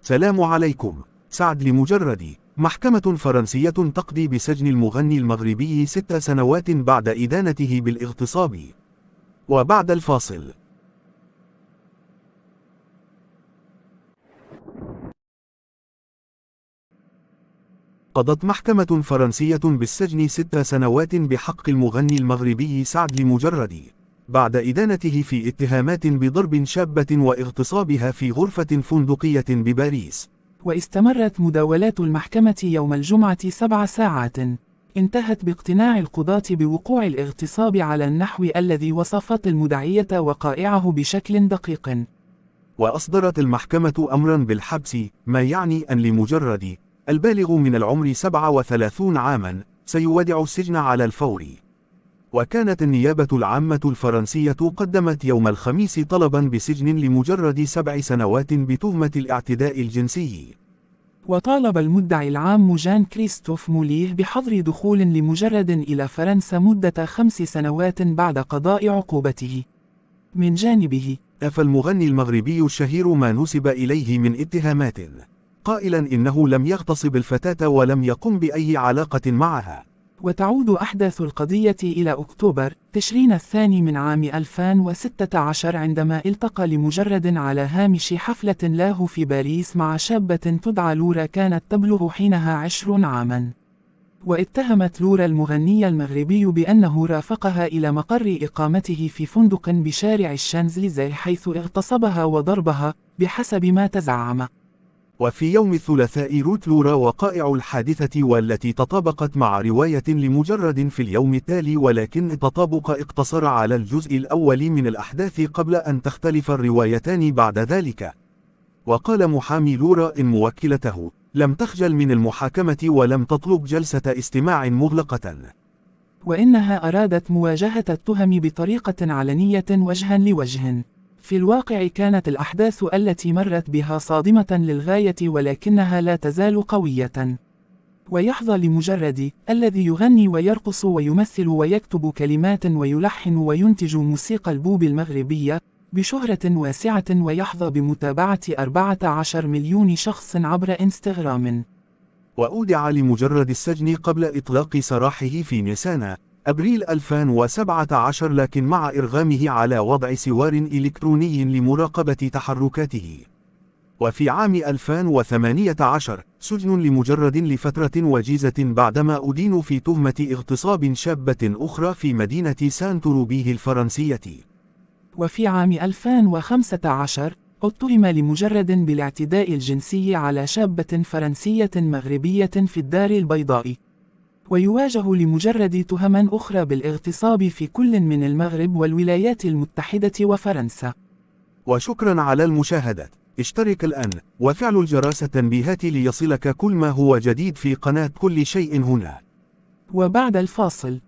سلام عليكم. سعد لمجرد. محكمة فرنسية تقضي بسجن المغني المغربي 6 سنوات بعد إدانته بالاغتصاب. وبعد الفاصل. قضت محكمة فرنسية بالسجن 6 سنوات بحق المغني المغربي سعد لمجرد بعد إدانته في اتهامات بضرب شابة واغتصابها في غرفة فندقية بباريس. واستمرت مداولات المحكمة يوم الجمعة 7 ساعات، انتهت باقتناع القضاة بوقوع الاغتصاب على النحو الذي وصفت المدعية وقائعه بشكل دقيق. وأصدرت المحكمة أمرا بالحبس، ما يعني أن لمجرد البالغ من العمر 37 عاما سيودع السجن على الفور. وكانت النيابة العامة الفرنسية قدمت يوم الخميس طلبا بسجن لمجرد 7 سنوات بتهمة الاعتداء الجنسي. وطالب المدعي العام جان كريستوف موليه بحظر دخول لمجرد إلى فرنسا مدة 5 سنوات بعد قضاء عقوبته. من جانبه، نفى المغني المغربي الشهير ما نسب إليه من اتهامات، قائلا إنه لم يغتصب الفتاة ولم يقم بأي علاقة معها. وتعود أحداث القضية إلى أكتوبر تشرين الثاني من عام 2016، عندما التقى لمجرد على هامش حفلة له في باريس مع شابة تدعى لورا كانت تبلغ حينها 20 عاما. واتهمت لورا المغني المغربي بأنه رافقها إلى مقر إقامته في فندق بشارع الشانزليزيه حيث اغتصبها وضربها بحسب ما تزعم. وفي يوم الثلاثاء روت لورا وقائع الحادثة والتي تطابقت مع رواية لمجرد في اليوم التالي، ولكن التطابق اقتصر على الجزء الأول من الأحداث قبل أن تختلف الروايتان بعد ذلك. وقال محامي لورا إن موكلته لم تخجل من المحاكمة ولم تطلب جلسة استماع مغلقة، وإنها أرادت مواجهة التهم بطريقة علنية وجها لوجه. في الواقع كانت الأحداث التي مرت بها صادمة للغاية، ولكنها لا تزال قوية. ويحظى لمجرد الذي يغني ويرقص ويمثل ويكتب كلمات ويلحن وينتج موسيقى البوب المغربية بشهرة واسعة، ويحظى بمتابعة 14 مليون شخص عبر إنستغرام. وأودع لمجرد السجن قبل إطلاق سراحه في نيسان أبريل 2017، لكن مع إرغامه على وضع سوار إلكتروني لمراقبة تحركاته. وفي عام 2018 سجن لمجرد لفترة وجيزة بعدما أدين في تهمة اغتصاب شابة أخرى في مدينة سانتروبيه الفرنسية. وفي عام 2015 اتهم لمجرد بالاعتداء الجنسي على شابة فرنسية مغربية في الدار البيضاء. ويواجه لمجرد تهما أخرى بالاغتصاب في كل من المغرب والولايات المتحدة وفرنسا. وشكرا على المشاهدة. اشترك الآن وفعل الجرس التنبيهات ليصلك كل ما هو جديد في قناة كل شيء هنا. وبعد الفاصل.